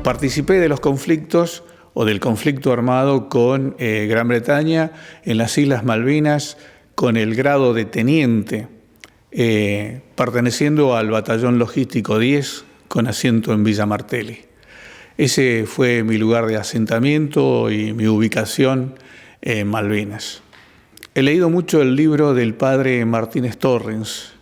participé de los conflictos o del conflicto armado con Gran Bretaña en las Islas Malvinas con el grado de teniente, perteneciendo al Batallón Logístico 10 con asiento en Villa Martelli. Ese fue mi lugar de asentamiento y mi ubicación en Malvinas. He leído mucho el libro del padre Martínez Torrens,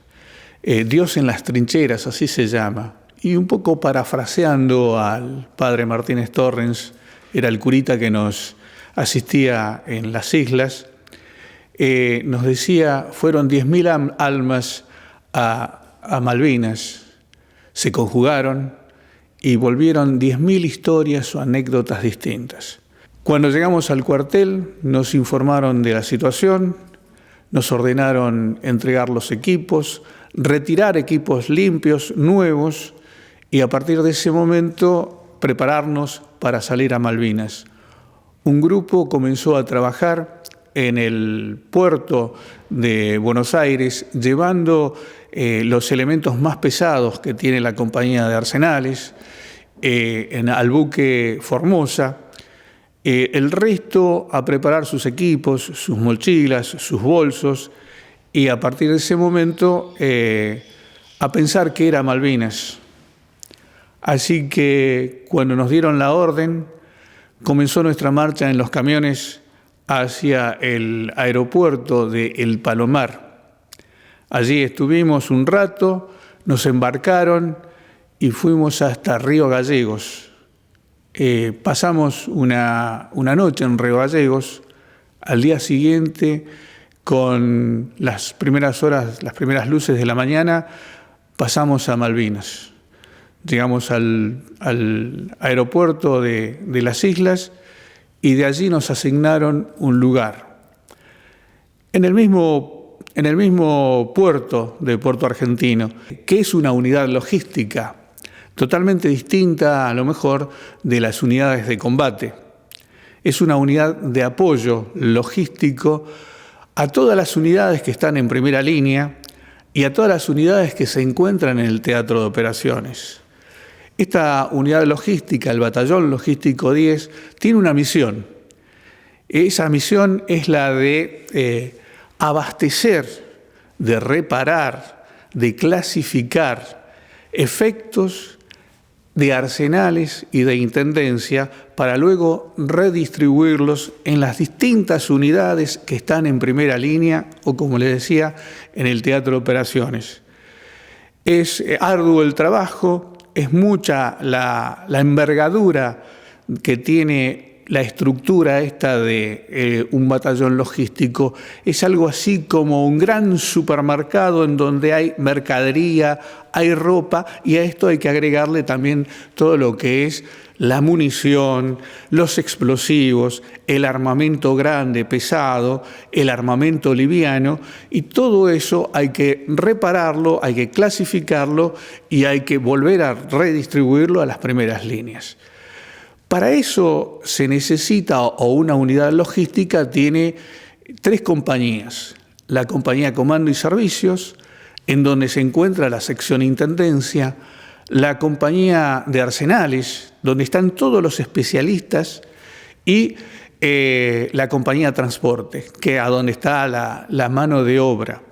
Dios en las trincheras, así se llama. Y un poco parafraseando al padre Martínez Torrens, era el curita que nos asistía en las islas, nos decía, fueron 10.000 almas a Malvinas, se conjugaron y volvieron 10.000 historias o anécdotas distintas. Cuando llegamos al cuartel nos informaron de la situación, nos ordenaron entregar los equipos, retirar equipos limpios, nuevos, y a partir de ese momento prepararnos para salir a Malvinas. Un grupo comenzó a trabajar en el puerto de Buenos Aires, llevando los elementos más pesados que tiene la compañía de arsenales, al buque Formosa, el resto a preparar sus equipos, sus mochilas, sus bolsos, y a partir de ese momento a pensar que era Malvinas. Así que cuando nos dieron la orden, comenzó nuestra marcha en los camiones hacia el aeropuerto de El Palomar. Allí estuvimos un rato, nos embarcaron y fuimos hasta Río Gallegos. Pasamos una noche en Río Gallegos. Al día siguiente, con las primeras horas, las primeras luces de la mañana, pasamos a Malvinas. Llegamos al aeropuerto de las islas y de allí nos asignaron un lugar. En el mismo puerto de Puerto Argentino, que es una unidad logística totalmente distinta a lo mejor de las unidades de combate. Es una unidad de apoyo logístico a todas las unidades que están en primera línea y a todas las unidades que se encuentran en el teatro de operaciones. Esta unidad logística, el Batallón Logístico 10, tiene una misión. Esa misión es la de abastecer, de reparar, de clasificar efectos de arsenales y de intendencia para luego redistribuirlos en las distintas unidades que están en primera línea o, como les decía, en el teatro de operaciones. Es arduo el trabajo. Es mucha la envergadura que tiene la estructura esta de un batallón logístico. Es algo así como un gran supermercado en donde hay mercadería, hay ropa, y a esto hay que agregarle también todo lo que es la munición, los explosivos, el armamento grande, pesado, el armamento liviano, y todo eso hay que repararlo, hay que clasificarlo y hay que volver a redistribuirlo a las primeras líneas. Para eso se necesita, o una unidad logística tiene 3 compañías. La compañía Comando y Servicios, en donde se encuentra la sección Intendencia, la compañía de Arsenales, donde están todos los especialistas, y la compañía Transporte, que a donde está la mano de obra.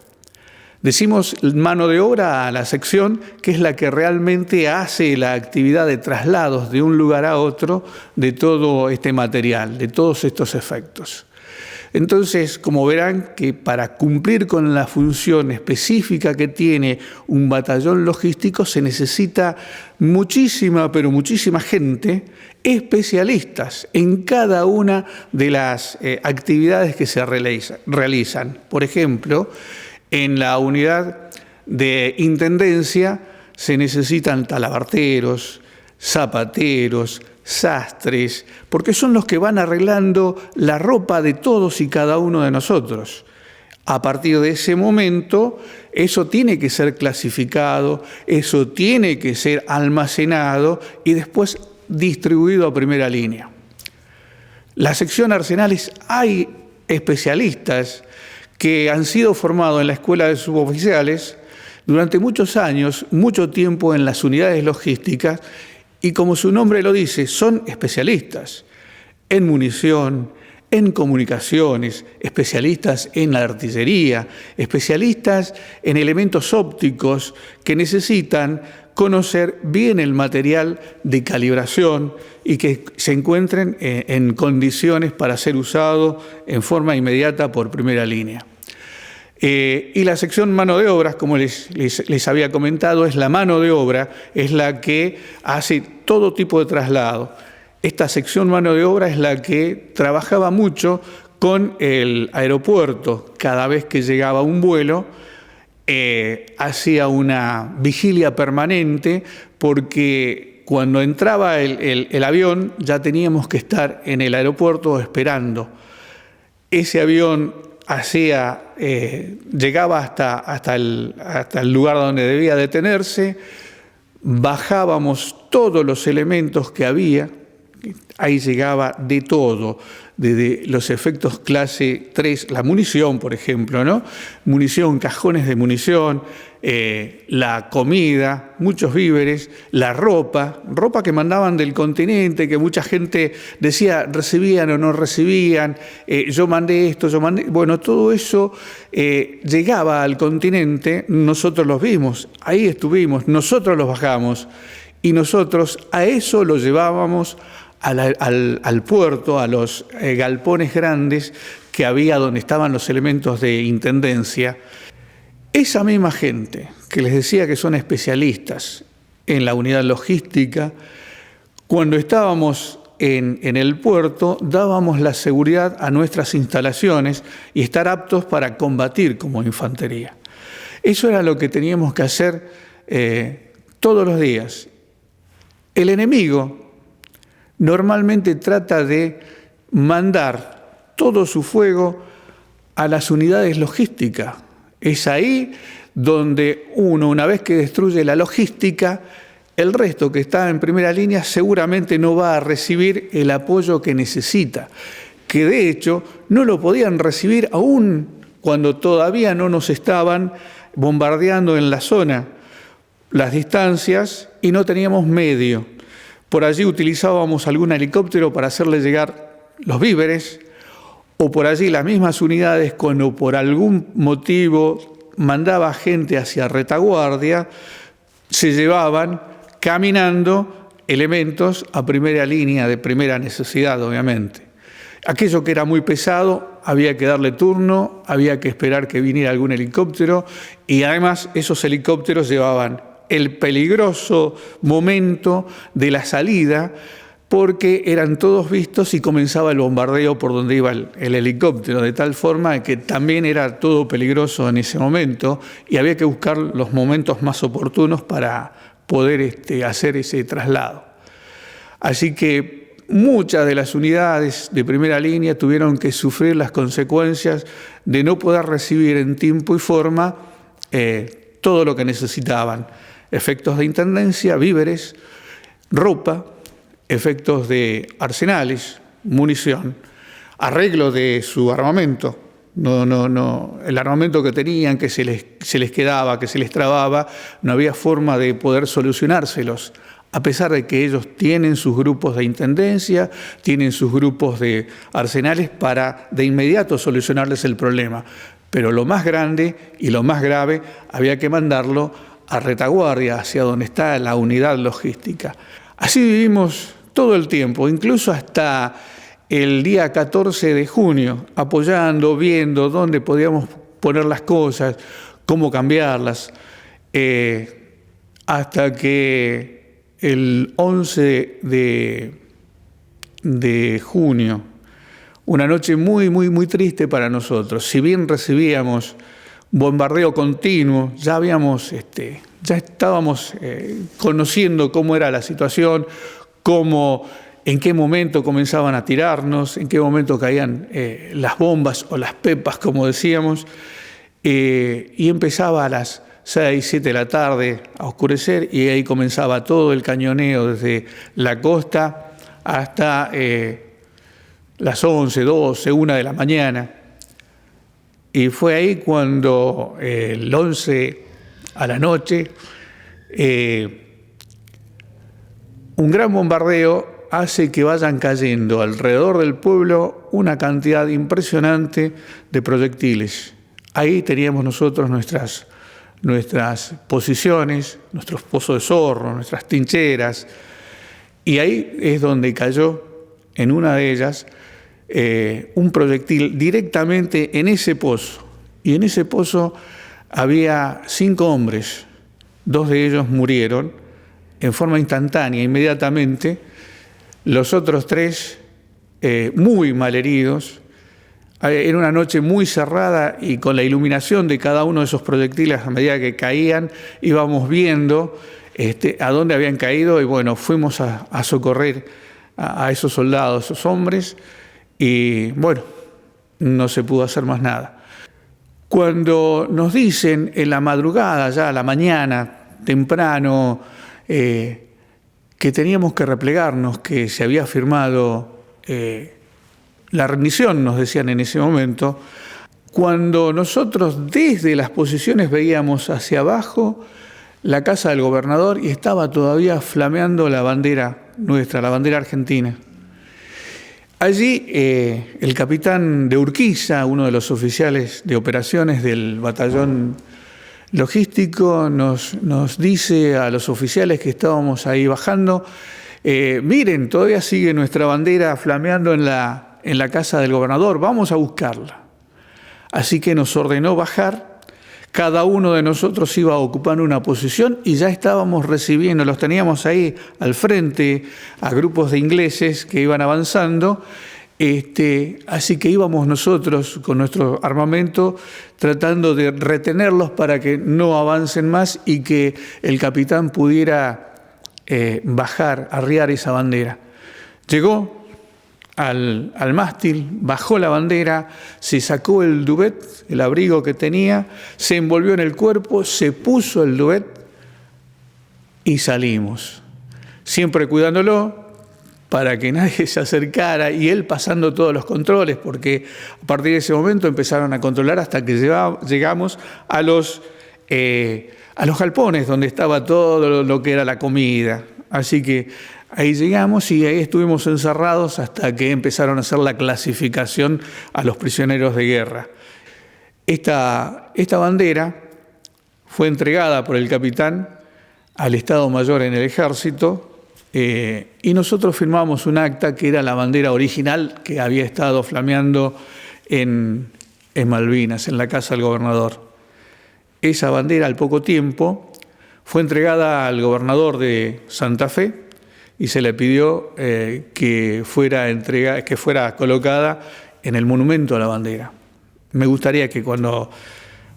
Decimos mano de obra a la sección que es la que realmente hace la actividad de traslados de un lugar a otro de todo este material, de todos estos efectos. Entonces, como verán, que para cumplir con la función específica que tiene un batallón logístico se necesita muchísima, pero muchísima gente, especialistas en cada una de las actividades que se realizan. Por ejemplo, en la unidad de intendencia se necesitan talabarteros, zapateros, sastres, porque son los que van arreglando la ropa de todos y cada uno de nosotros. A partir de ese momento, eso tiene que ser clasificado, eso tiene que ser almacenado y después distribuido a primera línea. La sección Arsenales, hay especialistas que han sido formados en la Escuela de Suboficiales durante muchos años, mucho tiempo en las unidades logísticas, Y como su nombre lo dice, son especialistas en munición, en comunicaciones, especialistas en la artillería, especialistas en elementos ópticos que necesitan conocer bien el material de calibración y que se encuentren en condiciones para ser usado en forma inmediata por primera línea. Y la sección mano de obras, como les había comentado, es la mano de obra, es la que hace todo tipo de traslado. Esta sección mano de obra es la que trabajaba mucho con el aeropuerto. Cada vez que llegaba un vuelo, hacía una vigilia permanente porque cuando entraba el avión ya teníamos que estar en el aeropuerto esperando. Ese avión llegaba hasta el lugar donde debía detenerse, bajábamos todos los elementos que había. Ahí llegaba de todo, desde los efectos clase 3, la munición, por ejemplo, ¿no? Munición, cajones de munición, la comida, muchos víveres, la ropa que mandaban del continente, que mucha gente decía recibían o no recibían, yo mandé esto, yo mandé... Bueno, todo eso llegaba al continente, nosotros los vimos, ahí estuvimos, nosotros los bajamos y nosotros a eso lo llevábamos al puerto, a los galpones grandes que había donde estaban los elementos de intendencia. Esa misma gente que les decía que son especialistas en la unidad logística, cuando estábamos en el puerto, dábamos la seguridad a nuestras instalaciones y estar aptos para combatir como infantería. Eso era lo que teníamos que hacer todos los días. El enemigo normalmente trata de mandar todo su fuego a las unidades logísticas. Es ahí donde una vez que destruye la logística, el resto que está en primera línea seguramente no va a recibir el apoyo que necesita, que de hecho no lo podían recibir aún cuando todavía no nos estaban bombardeando en la zona las distancias y no teníamos medio. Por allí utilizábamos algún helicóptero para hacerle llegar los víveres, o por allí las mismas unidades, cuando por algún motivo mandaba gente hacia retaguardia, se llevaban caminando elementos a primera línea, de primera necesidad, obviamente. Aquello que era muy pesado, había que darle turno, había que esperar que viniera algún helicóptero, y además esos helicópteros llevaban el peligroso momento de la salida, porque eran todos vistos y comenzaba el bombardeo por donde iba el helicóptero, de tal forma que también era todo peligroso en ese momento y había que buscar los momentos más oportunos para poder hacer ese traslado. Así que muchas de las unidades de primera línea tuvieron que sufrir las consecuencias de no poder recibir en tiempo y forma todo lo que necesitaban. Efectos de intendencia, víveres, ropa, efectos de arsenales, munición, arreglo de su armamento. El armamento que tenían, que se les quedaba, que se les trababa, no había forma de poder solucionárselos, a pesar de que ellos tienen sus grupos de intendencia, tienen sus grupos de arsenales para de inmediato solucionarles el problema. Pero lo más grande y lo más grave había que mandarlo a retaguardia, hacia donde está la unidad logística. Así vivimos todo el tiempo, incluso hasta el día 14 de junio, apoyando, viendo dónde podíamos poner las cosas, cómo cambiarlas, hasta que el 11 de junio, una noche muy, muy, muy triste para nosotros. Si bien recibíamos bombardeo continuo, ya estábamos conociendo cómo era la situación, en qué momento comenzaban a tirarnos, en qué momento caían las bombas o las pepas, como decíamos, y empezaba a las 6, 7 de la tarde a oscurecer y ahí comenzaba todo el cañoneo desde la costa hasta las 11, 12, 1 de la mañana. Y fue ahí cuando el 11 a la noche un gran bombardeo hace que vayan cayendo alrededor del pueblo una cantidad impresionante de proyectiles. Ahí teníamos nosotros nuestras posiciones, nuestros pozos de zorro, nuestras trincheras, y ahí es donde cayó en una de ellas un proyectil directamente en ese pozo. Y en ese pozo había 5 hombres, 2 de ellos murieron en forma instantánea, inmediatamente, los otros 3 muy malheridos. Era una noche muy cerrada y con la iluminación de cada uno de esos proyectiles a medida que caían íbamos viendo a dónde habían caído y bueno, fuimos a socorrer a esos soldados, esos hombres, y bueno, no se pudo hacer más nada. Cuando nos dicen en la madrugada, ya a la mañana, temprano, que teníamos que replegarnos, que se había firmado la rendición, nos decían en ese momento, cuando nosotros desde las posiciones veíamos hacia abajo la casa del gobernador y estaba todavía flameando la bandera nuestra, la bandera argentina. Allí el capitán de Urquiza, uno de los oficiales de operaciones del batallón logístico, nos dice a los oficiales que estábamos ahí bajando, miren, todavía sigue nuestra bandera flameando en la casa del gobernador, vamos a buscarla. Así que nos ordenó bajar, cada uno de nosotros iba ocupando una posición y ya estábamos recibiendo, los teníamos ahí al frente a grupos de ingleses que iban avanzando, así que íbamos nosotros con nuestro armamento tratando de retenerlos para que no avancen más y que el capitán pudiera bajar, arriar esa bandera. Llegó al mástil, bajó la bandera, se sacó el duvet, el abrigo que tenía, se envolvió en el cuerpo, se puso el duvet y salimos, siempre cuidándolo para que nadie se acercara y él pasando todos los controles, porque a partir de ese momento empezaron a controlar hasta que llegamos a los galpones donde estaba todo lo que era la comida. Así que ahí llegamos y ahí estuvimos encerrados hasta que empezaron a hacer la clasificación a los prisioneros de guerra. Esta bandera fue entregada por el capitán al Estado Mayor en el Ejército y nosotros firmamos un acta que era la bandera original que había estado flameando en Malvinas, en la casa del gobernador. Esa bandera al poco tiempo fue entregada al gobernador de Santa Fe y se le pidió que fuera colocada en el monumento a la bandera. Me gustaría que cuando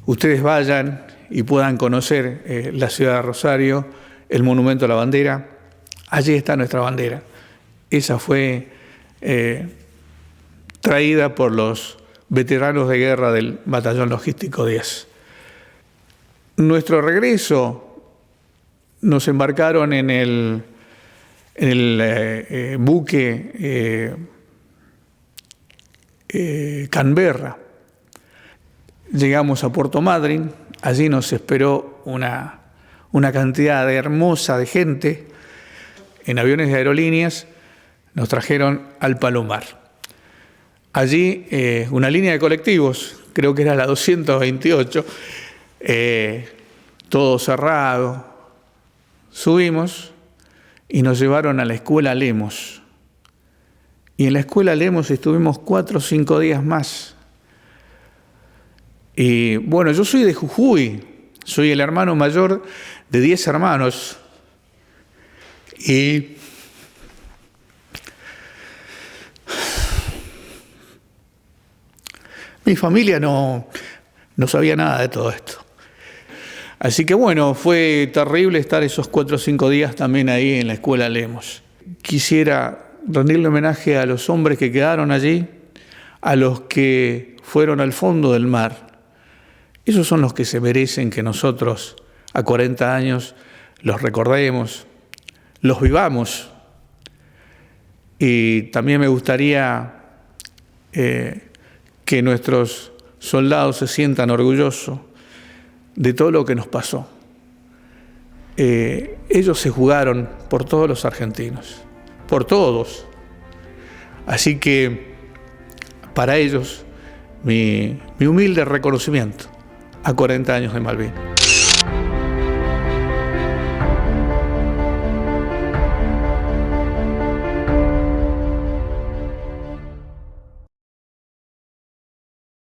ustedes vayan y puedan conocer la ciudad de Rosario, el monumento a la bandera, allí está nuestra bandera. Esa fue traída por los veteranos de guerra del Batallón Logístico 10. Nuestro regreso nos embarcaron en el buque Canberra. Llegamos a Puerto Madryn, allí nos esperó una cantidad hermosa de gente. En aviones de aerolíneas nos trajeron al Palomar. Allí una línea de colectivos, creo que era la 228, todo cerrado. Subimos y nos llevaron a la escuela Lemos. Y en la escuela Lemos estuvimos 4 o 5 días más. Y bueno, yo soy de Jujuy, soy el hermano mayor de 10 hermanos. Y mi familia no sabía nada de todo esto. Así que bueno, fue terrible estar esos 4 o 5 días también ahí en la escuela Lemos. Quisiera rendirle homenaje a los hombres que quedaron allí, a los que fueron al fondo del mar. Esos son los que se merecen que nosotros a 40 años los recordemos, los vivamos. Y también me gustaría que nuestros soldados se sientan orgullosos de todo lo que nos pasó. ellos se jugaron por todos los argentinos, por todos. Así que para ellos mi humilde reconocimiento a 40 años de Malvinas.